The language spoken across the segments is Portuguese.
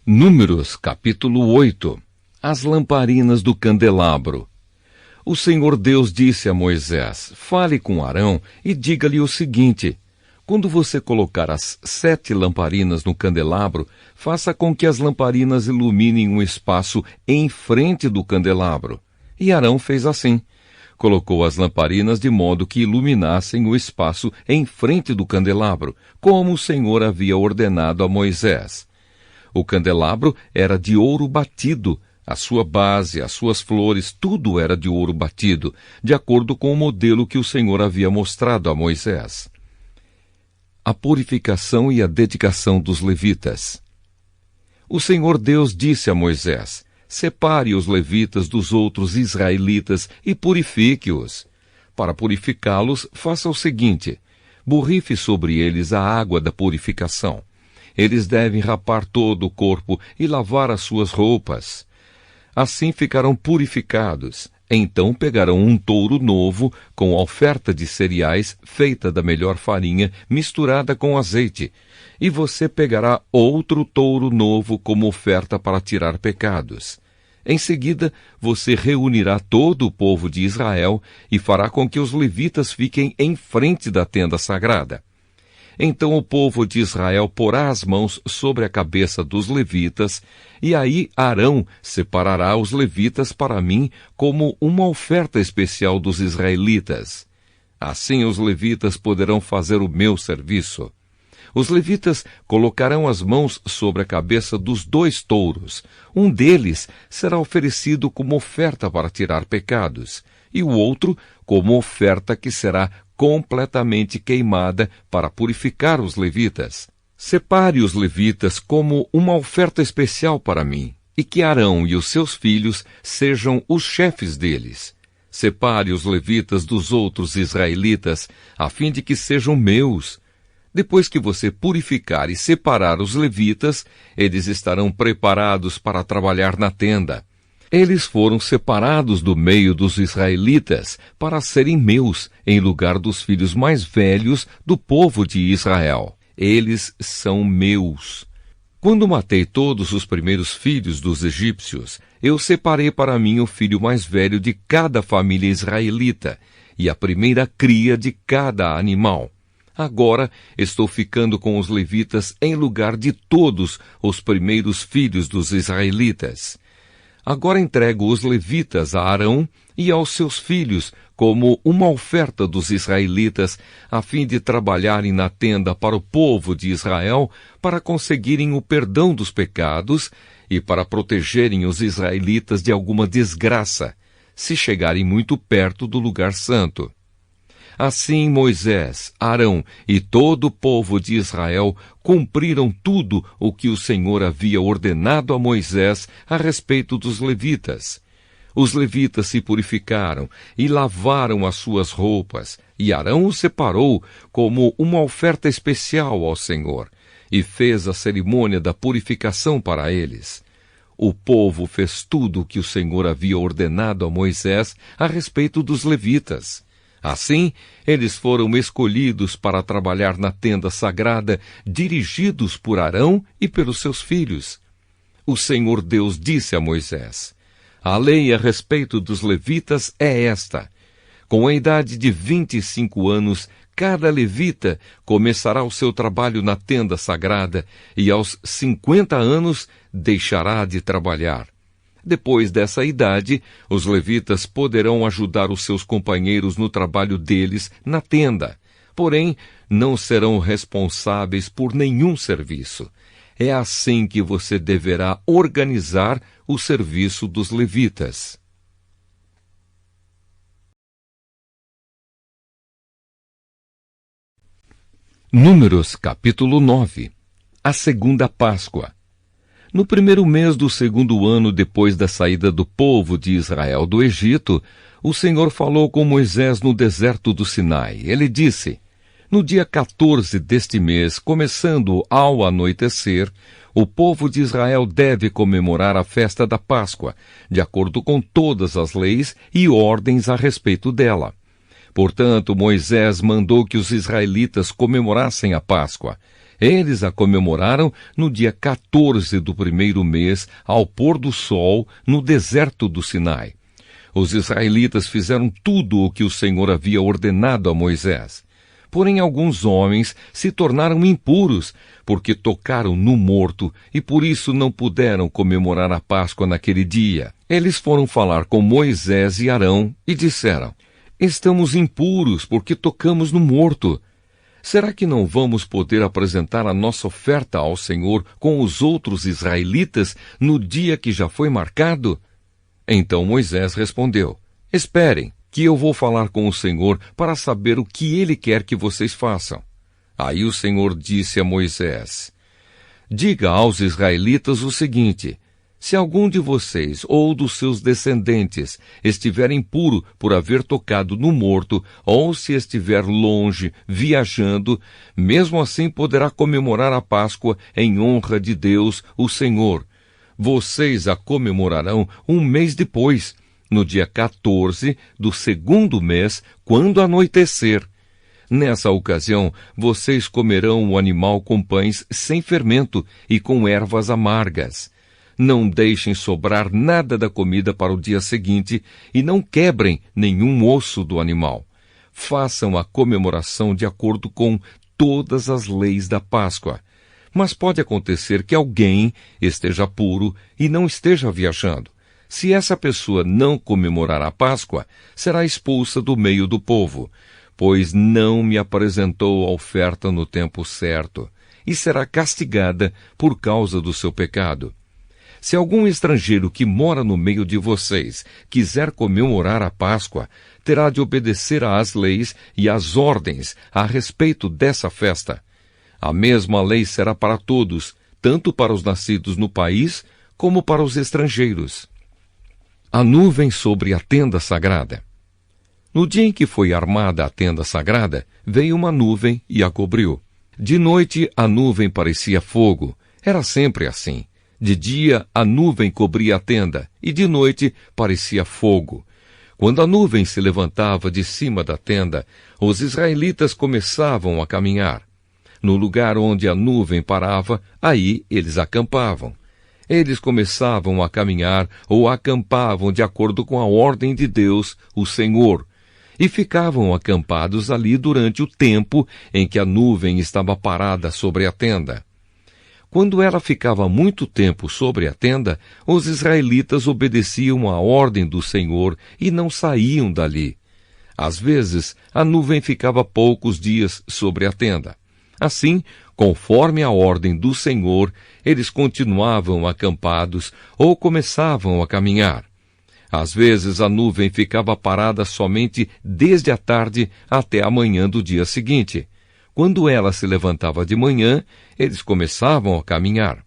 Números, capítulo 8. As lamparinas do candelabro. O Senhor Deus disse a Moisés: fale com Arão e diga-lhe o seguinte: quando você colocar as 7 lamparinas no candelabro, faça com que as lamparinas iluminem um espaço em frente do candelabro. E Arão fez assim. Colocou as lamparinas de modo que iluminassem o espaço em frente do candelabro, como o Senhor havia ordenado a Moisés. O candelabro era de ouro batido, a sua base, as suas flores, tudo era de ouro batido, de acordo com o modelo que o Senhor havia mostrado a Moisés. A purificação e a dedicação dos levitas. O Senhor Deus disse a Moisés: separe os levitas dos outros israelitas e purifique-os. Para purificá-los, faça o seguinte: borrife sobre eles a água da purificação. Eles devem rapar todo o corpo e lavar as suas roupas. Assim ficarão purificados. Então pegarão um touro novo, com oferta de cereais feita da melhor farinha, misturada com azeite. E você pegará outro touro novo como oferta para tirar pecados. Em seguida, você reunirá todo o povo de Israel e fará com que os levitas fiquem em frente da tenda sagrada. Então o povo de Israel porá as mãos sobre a cabeça dos levitas, e aí Arão separará os levitas para mim como uma oferta especial dos israelitas. Assim os levitas poderão fazer o meu serviço. Os levitas colocarão as mãos sobre a cabeça dos 2 touros. Um deles será oferecido como oferta para tirar pecados, e o outro como oferta que será completamente queimada para purificar os levitas. Separe os levitas como uma oferta especial para mim, e que Arão e os seus filhos sejam os chefes deles. Separe os levitas dos outros israelitas, a fim de que sejam meus. Depois que você purificar e separar os levitas, eles estarão preparados para trabalhar na tenda. Eles foram separados do meio dos israelitas para serem meus, em lugar dos filhos mais velhos do povo de Israel. Eles são meus. Quando matei todos os primeiros filhos dos egípcios, eu separei para mim o filho mais velho de cada família israelita e a primeira cria de cada animal. Agora estou ficando com os levitas em lugar de todos os primeiros filhos dos israelitas. Agora entrego os levitas a Arão e aos seus filhos como uma oferta dos israelitas, a fim de trabalharem na tenda para o povo de Israel, para conseguirem o perdão dos pecados e para protegerem os israelitas de alguma desgraça, se chegarem muito perto do lugar santo. Assim Moisés, Arão e todo o povo de Israel cumpriram tudo o que o Senhor havia ordenado a Moisés a respeito dos levitas. Os levitas se purificaram e lavaram as suas roupas, e Arão os separou como uma oferta especial ao Senhor, e fez a cerimônia da purificação para eles. O povo fez tudo o que o Senhor havia ordenado a Moisés a respeito dos levitas. Assim, eles foram escolhidos para trabalhar na tenda sagrada, dirigidos por Arão e pelos seus filhos. O Senhor Deus disse a Moisés: a lei a respeito dos levitas é esta: com a idade de 25 anos, cada levita começará o seu trabalho na tenda sagrada, e aos 50 anos deixará de trabalhar. Depois dessa idade, os levitas poderão ajudar os seus companheiros no trabalho deles na tenda, porém não serão responsáveis por nenhum serviço. É assim que você deverá organizar o serviço dos levitas. Números, capítulo 9. A segunda Páscoa. No primeiro mês do 2º ano depois da saída do povo de Israel do Egito, o Senhor falou com Moisés no deserto do Sinai. Ele disse: no dia 14 deste mês, começando ao anoitecer, o povo de Israel deve comemorar a festa da Páscoa, de acordo com todas as leis e ordens a respeito dela. Portanto, Moisés mandou que os israelitas comemorassem a Páscoa. Eles a comemoraram no dia 14 do primeiro mês, ao pôr do sol, no deserto do Sinai. Os israelitas fizeram tudo o que o Senhor havia ordenado a Moisés. Porém, alguns homens se tornaram impuros, porque tocaram no morto e por isso não puderam comemorar a Páscoa naquele dia. Eles foram falar com Moisés e Arão e disseram: estamos impuros porque tocamos no morto. Será que não vamos poder apresentar a nossa oferta ao Senhor com os outros israelitas no dia que já foi marcado? Então Moisés respondeu: esperem, que eu vou falar com o Senhor para saber o que ele quer que vocês façam. Aí o Senhor disse a Moisés: diga aos israelitas o seguinte: se algum de vocês ou dos seus descendentes estiver impuro por haver tocado no morto, ou se estiver longe, viajando, mesmo assim poderá comemorar a Páscoa em honra de Deus, o Senhor. Vocês a comemorarão um mês depois, no dia 14 do segundo mês, quando anoitecer. Nessa ocasião, vocês comerão o animal com pães sem fermento e com ervas amargas. Não deixem sobrar nada da comida para o dia seguinte e não quebrem nenhum osso do animal. Façam a comemoração de acordo com todas as leis da Páscoa. Mas pode acontecer que alguém esteja puro e não esteja viajando. Se essa pessoa não comemorar a Páscoa, será expulsa do meio do povo, pois não me apresentou a oferta no tempo certo, e será castigada por causa do seu pecado. Se algum estrangeiro que mora no meio de vocês quiser comemorar a Páscoa, terá de obedecer às leis e às ordens a respeito dessa festa. A mesma lei será para todos, tanto para os nascidos no país como para os estrangeiros. A nuvem sobre a tenda sagrada. No dia em que foi armada a tenda sagrada, veio uma nuvem e a cobriu. De noite a nuvem parecia fogo. Era sempre assim. De dia a nuvem cobria a tenda, e de noite parecia fogo. Quando a nuvem se levantava de cima da tenda, os israelitas começavam a caminhar. No lugar onde a nuvem parava, aí eles acampavam. Eles começavam a caminhar ou acampavam de acordo com a ordem de Deus, o Senhor, e ficavam acampados ali durante o tempo em que a nuvem estava parada sobre a tenda. Quando ela ficava muito tempo sobre a tenda, os israelitas obedeciam à ordem do Senhor e não saíam dali. Às vezes, a nuvem ficava poucos dias sobre a tenda. Assim, conforme a ordem do Senhor, eles continuavam acampados ou começavam a caminhar. Às vezes, a nuvem ficava parada somente desde a tarde até a manhã do dia seguinte. Quando ela se levantava de manhã, eles começavam a caminhar.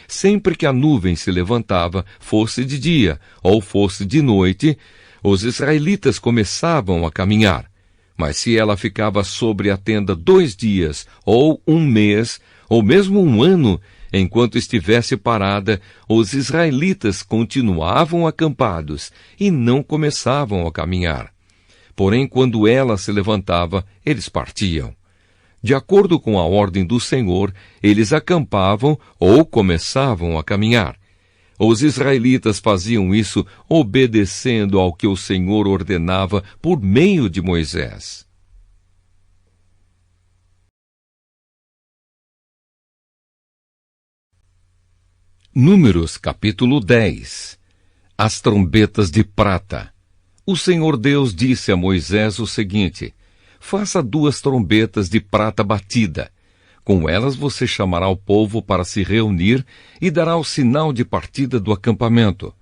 Sempre que a nuvem se levantava, fosse de dia ou fosse de noite, os israelitas começavam a caminhar. Mas se ela ficava sobre a tenda 2 dias, ou um mês, ou mesmo um ano, enquanto estivesse parada, os israelitas continuavam acampados e não começavam a caminhar. Porém, quando ela se levantava, eles partiam. De acordo com a ordem do Senhor, eles acampavam ou começavam a caminhar. Os israelitas faziam isso obedecendo ao que o Senhor ordenava por meio de Moisés. Números capítulo 10. As trombetas de prata. O Senhor Deus disse a Moisés o seguinte: faça 2 trombetas de prata batida. Com elas você chamará o povo para se reunir e dará o sinal de partida do acampamento.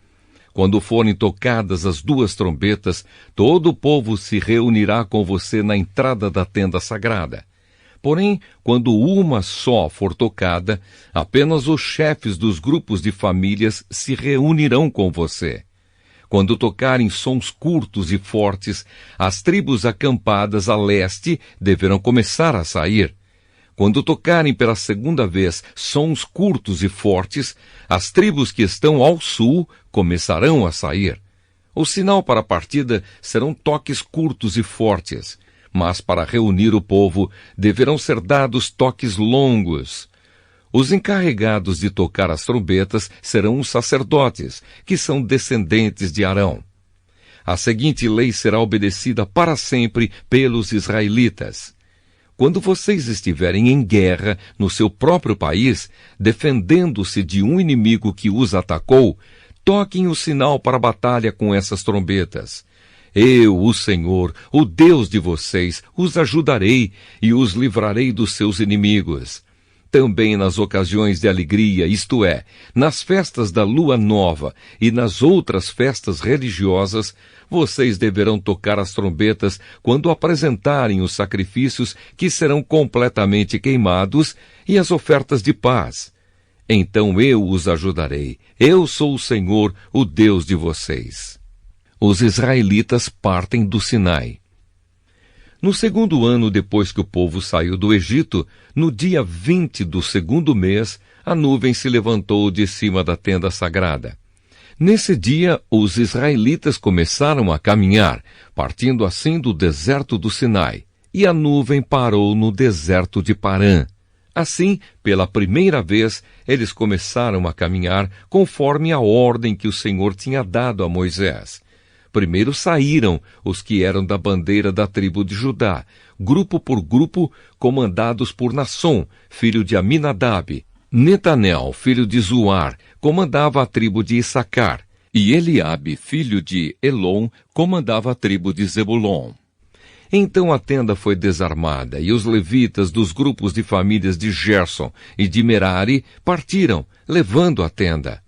Quando forem tocadas as 2 trombetas, todo o povo se reunirá com você na entrada da tenda sagrada. Porém, quando uma só for tocada, apenas os chefes dos grupos de famílias se reunirão com você. Quando tocarem sons curtos e fortes, as tribos acampadas a leste deverão começar a sair. Quando tocarem pela segunda vez sons curtos e fortes, as tribos que estão ao sul começarão a sair. O sinal para a partida serão toques curtos e fortes. mas para reunir o povo deverão ser dados toques longos. Os encarregados de tocar as trombetas serão os sacerdotes, que são descendentes de Arão. A seguinte lei será obedecida para sempre pelos israelitas. Quando vocês estiverem em guerra no seu próprio país, defendendo-se de um inimigo que os atacou, toquem o sinal para a batalha com essas trombetas. Eu, o Senhor, o Deus de vocês, os ajudarei e os livrarei dos seus inimigos. Também nas ocasiões de alegria, isto é, nas festas da lua nova e nas outras festas religiosas, vocês deverão tocar as trombetas quando apresentarem os sacrifícios que serão completamente queimados e as ofertas de paz. Então eu os ajudarei. Eu sou o Senhor, o Deus de vocês. Os israelitas partem do Sinai. No segundo ano depois que o povo saiu do Egito, no dia 20 do segundo mês, a nuvem se levantou de cima da tenda sagrada. Nesse dia, os israelitas começaram a caminhar, partindo assim do deserto do Sinai, e a nuvem parou no deserto de Parã. Assim, pela primeira vez, eles começaram a caminhar conforme a ordem que o Senhor tinha dado a Moisés. Primeiro saíram os que eram da bandeira da tribo de Judá, grupo por grupo, comandados por Nasson, filho de Aminadab. Netanel, filho de Zuar, comandava a tribo de Issacar, e Eliabe, filho de Elon, comandava a tribo de Zebulon. Então a tenda foi desarmada, e os levitas dos grupos de famílias de Gerson e de Merari partiram, levando a tenda.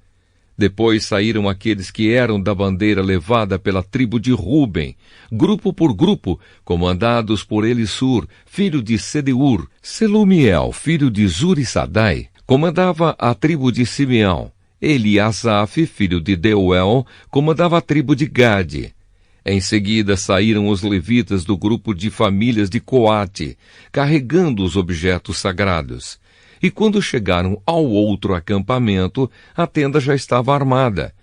Depois saíram aqueles que eram da bandeira levada pela tribo de Ruben, grupo por grupo, comandados por Elissur, filho de Sedeur. Selumiel, filho de Zurissadai, comandava a tribo de Simeão. Eliasaf, filho de Deuel, comandava a tribo de Gade. Em seguida saíram os levitas do grupo de famílias de Coate, carregando os objetos sagrados. E quando chegaram ao outro acampamento, a tenda já estava armada.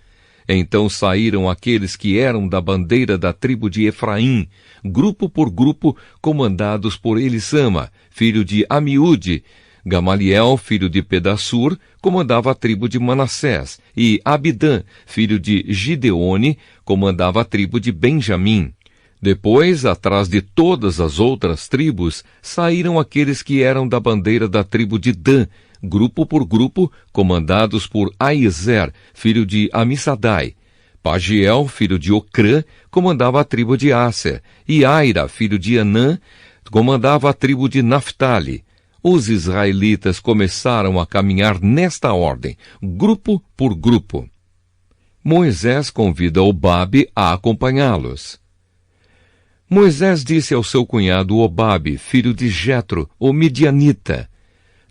Então saíram aqueles que eram da bandeira da tribo de Efraim, grupo por grupo, comandados por Elissama, filho de Amiúde. Gamaliel, filho de Pedassur, comandava a tribo de Manassés, e Abidã, filho de Gideone, comandava a tribo de Benjamim. Depois, atrás de todas as outras tribos, saíram aqueles que eram da bandeira da tribo de Dan, grupo por grupo, comandados por Aizer, filho de Amissadai. Pagiel, filho de Ocrã, comandava a tribo de Asser, e Aira, filho de Anã, comandava a tribo de Naphtali. Os israelitas começaram a caminhar nesta ordem, grupo por grupo. Moisés convida Obabe a acompanhá-los. Moisés disse ao seu cunhado Obabe, filho de Jetro, o midianita: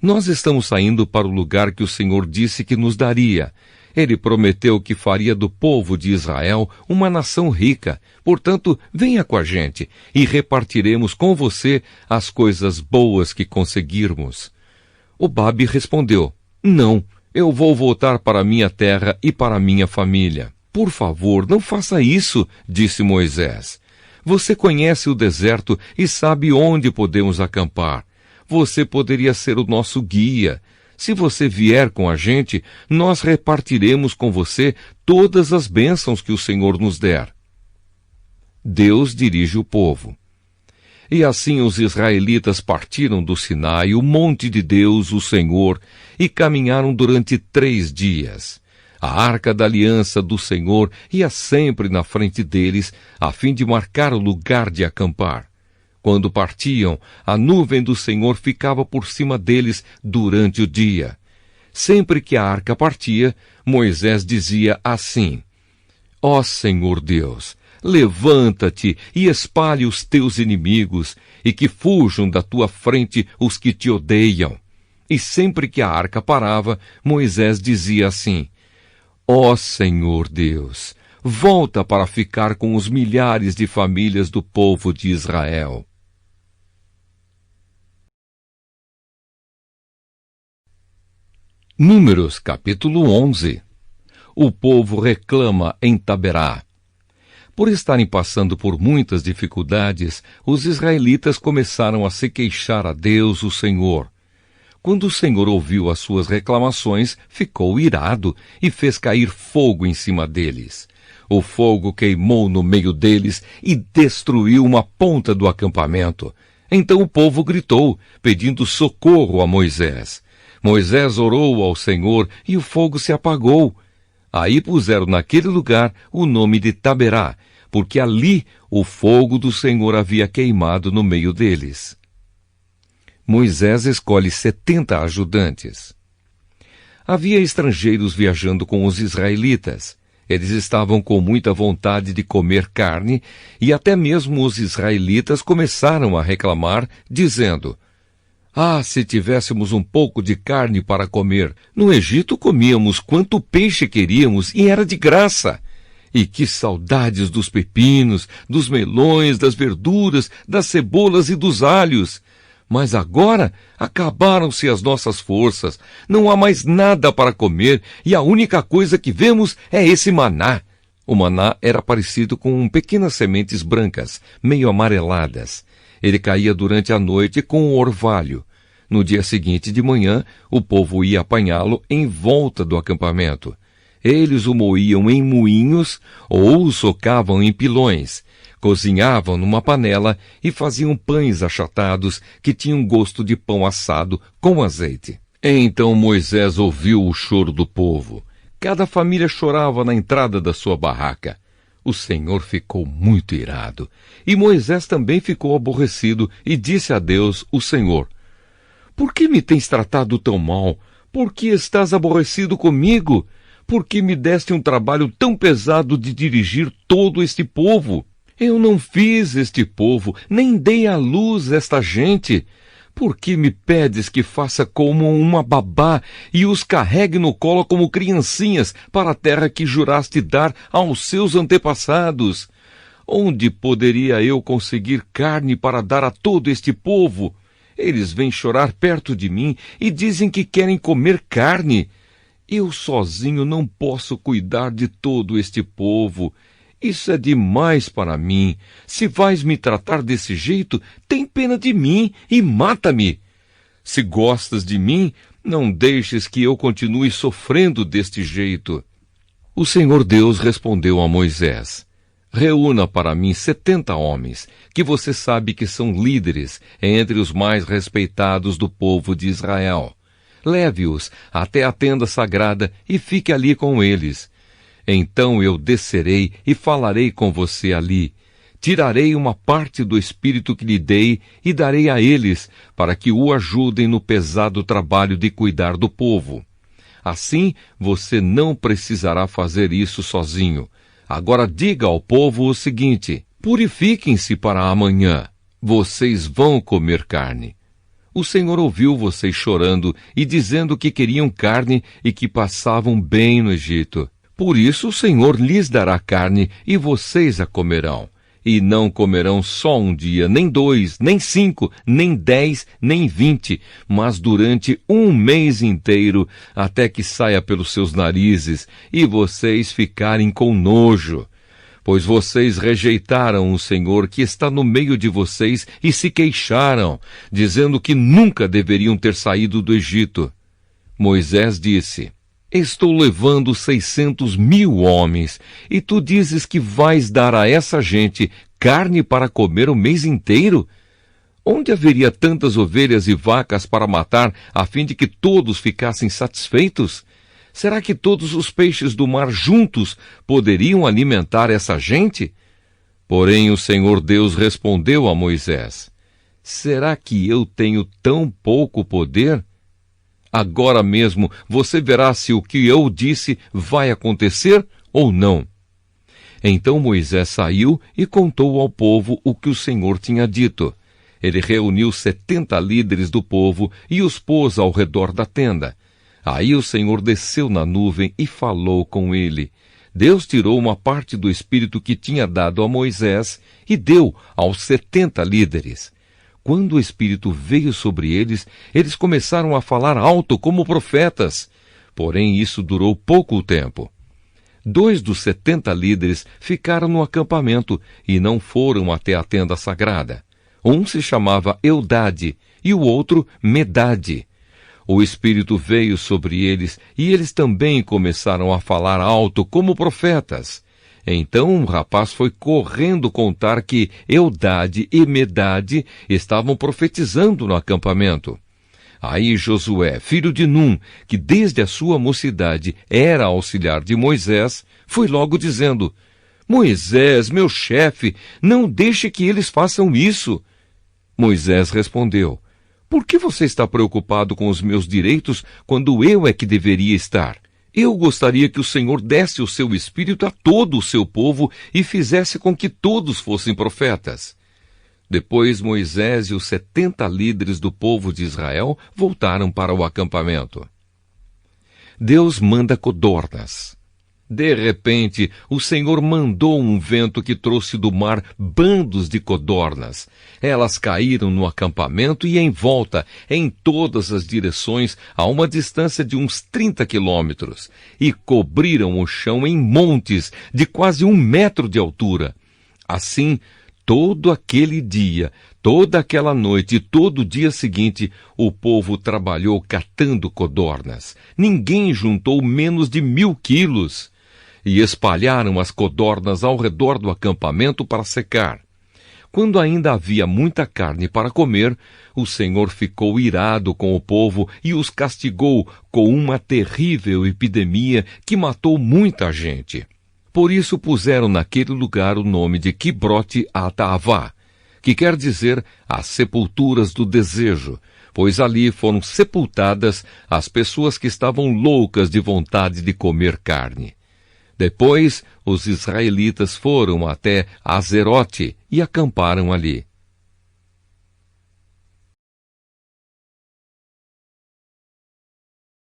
Nós estamos saindo para o lugar que o Senhor disse que nos daria. Ele prometeu que faria do povo de Israel uma nação rica. Portanto, venha com a gente e repartiremos com você as coisas boas que conseguirmos. Obabe respondeu: Não, eu vou voltar para minha terra e para minha família. Por favor, não faça isso, disse Moisés. Você conhece o deserto e sabe onde podemos acampar. Você poderia ser o nosso guia. Se você vier com a gente, nós repartiremos com você todas as bênçãos que o Senhor nos der. Deus dirige o povo. E assim os israelitas partiram do Sinai, o monte de Deus, o Senhor, e caminharam durante 3 dias. A arca da aliança do Senhor ia sempre na frente deles, a fim de marcar o lugar de acampar. Quando partiam, a nuvem do Senhor ficava por cima deles durante o dia. Sempre que a arca partia, Moisés dizia assim: Ó Senhor Deus, levanta-te e espalhe os teus inimigos, e que fujam da tua frente os que te odeiam. E sempre que a arca parava, Moisés dizia assim: Ó Senhor Deus, volta para ficar com os milhares de famílias do povo de Israel. Números, capítulo 11. O povo reclama em Taberá. Por estarem passando por muitas dificuldades, os israelitas começaram a se queixar a Deus, o Senhor. Quando o Senhor ouviu as suas reclamações, ficou irado e fez cair fogo em cima deles. O fogo queimou no meio deles e destruiu uma ponta do acampamento. Então o povo gritou, pedindo socorro a Moisés. Moisés orou ao Senhor e o fogo se apagou. Aí puseram naquele lugar o nome de Taberá, porque ali o fogo do Senhor havia queimado no meio deles. Moisés escolhe 70 ajudantes. Havia estrangeiros viajando com os israelitas. Eles estavam com muita vontade de comer carne, e até mesmo os israelitas começaram a reclamar, dizendo: "Ah, se tivéssemos um pouco de carne para comer! No Egito comíamos quanto peixe queríamos e era de graça! E que saudades dos pepinos, dos melões, das verduras, das cebolas e dos alhos! Mas agora acabaram-se as nossas forças, não há mais nada para comer e a única coisa que vemos é esse maná." O maná era parecido com pequenas sementes brancas, meio amareladas. Ele caía durante a noite com o orvalho. No dia seguinte de manhã, o povo ia apanhá-lo em volta do acampamento. Eles o moíam em moinhos ou o socavam em pilões. Cozinhavam numa panela e faziam pães achatados que tinham gosto de pão assado com azeite. Então Moisés ouviu o choro do povo. Cada família chorava na entrada da sua barraca. O Senhor ficou muito irado. E Moisés também ficou aborrecido e disse a Deus, o Senhor: "Por que me tens tratado tão mal? Por que estás aborrecido comigo? Por que me deste um trabalho tão pesado de dirigir todo este povo? Eu não fiz este povo, nem dei à luz esta gente. Por que me pedes que faça como uma babá e os carregue no colo como criancinhas para a terra que juraste dar aos seus antepassados? Onde poderia eu conseguir carne para dar a todo este povo? Eles vêm chorar perto de mim e dizem que querem comer carne. Eu sozinho não posso cuidar de todo este povo. Isso é demais para mim. Se vais me tratar desse jeito, tem pena de mim e mata-me. Se gostas de mim, não deixes que eu continue sofrendo deste jeito." O Senhor Deus respondeu a Moisés: "Reúna para mim 70 homens, que você sabe que são líderes entre os mais respeitados do povo de Israel. Leve-os até a tenda sagrada e fique ali com eles. Então eu descerei e falarei com você ali. Tirarei uma parte do espírito que lhe dei e darei a eles, para que o ajudem no pesado trabalho de cuidar do povo. Assim você não precisará fazer isso sozinho. Agora diga ao povo o seguinte: purifiquem-se para amanhã. Vocês vão comer carne." O Senhor ouviu vocês chorando e dizendo que queriam carne e que passavam bem no Egito. Por isso o Senhor lhes dará carne e vocês a comerão. E não comerão só um dia, nem 2, nem 5, nem 10, nem 20, mas durante um mês inteiro, até que saia pelos seus narizes e vocês ficarem com nojo. Pois vocês rejeitaram o Senhor que está no meio de vocês e se queixaram, dizendo que nunca deveriam ter saído do Egito. Moisés disse: "Estou levando 600.000 homens, e tu dizes que vais dar a essa gente carne para comer o mês inteiro? Onde haveria tantas ovelhas e vacas para matar, a fim de que todos ficassem satisfeitos? Será que todos os peixes do mar juntos poderiam alimentar essa gente?" Porém o Senhor Deus respondeu a Moisés: "Será que eu tenho tão pouco poder? Agora mesmo você verá se o que eu disse vai acontecer ou não." Então Moisés saiu e contou ao povo o que o Senhor tinha dito. Ele reuniu 70 líderes do povo e os pôs ao redor da tenda. Aí o Senhor desceu na nuvem e falou com ele. Deus tirou uma parte do Espírito que tinha dado a Moisés e deu aos 70 líderes. Quando o Espírito veio sobre eles, eles começaram a falar alto como profetas. Porém, isso durou pouco tempo. 2 dos 70 líderes ficaram no acampamento e não foram até a tenda sagrada. Um se chamava Eldade e o outro Medade. O Espírito veio sobre eles e eles também começaram a falar alto como profetas. Então um rapaz foi correndo contar que Eldade e Medade estavam profetizando no acampamento. Aí Josué, filho de Num, que desde a sua mocidade era auxiliar de Moisés, foi logo dizendo: Moisés, meu chefe, não deixe que eles façam isso. Moisés respondeu: Por que você está preocupado com os meus direitos quando eu é que deveria estar? Eu gostaria que o Senhor desse o seu espírito a todo o seu povo e fizesse com que todos fossem profetas. Depois Moisés e os 70 líderes do povo de Israel voltaram para o acampamento. Deus manda codornas. De repente, o Senhor mandou um vento que trouxe do mar bandos de codornas. Elas caíram no acampamento e em volta, em todas as direções, a uma distância de uns 30 quilômetros, e cobriram o chão em montes de quase 1 metro de altura. Assim, todo aquele dia, toda aquela noite e todo o dia seguinte, o povo trabalhou catando codornas. Ninguém juntou menos de 1000 quilos. E espalharam as codornas ao redor do acampamento para secar. Quando ainda havia muita carne para comer, o Senhor ficou irado com o povo e os castigou com uma terrível epidemia que matou muita gente. Por isso puseram naquele lugar o nome de Quibrote Ataavá, que quer dizer as sepulturas do desejo, pois ali foram sepultadas as pessoas que estavam loucas de vontade de comer carne. Depois, os israelitas foram até Azerote e acamparam ali.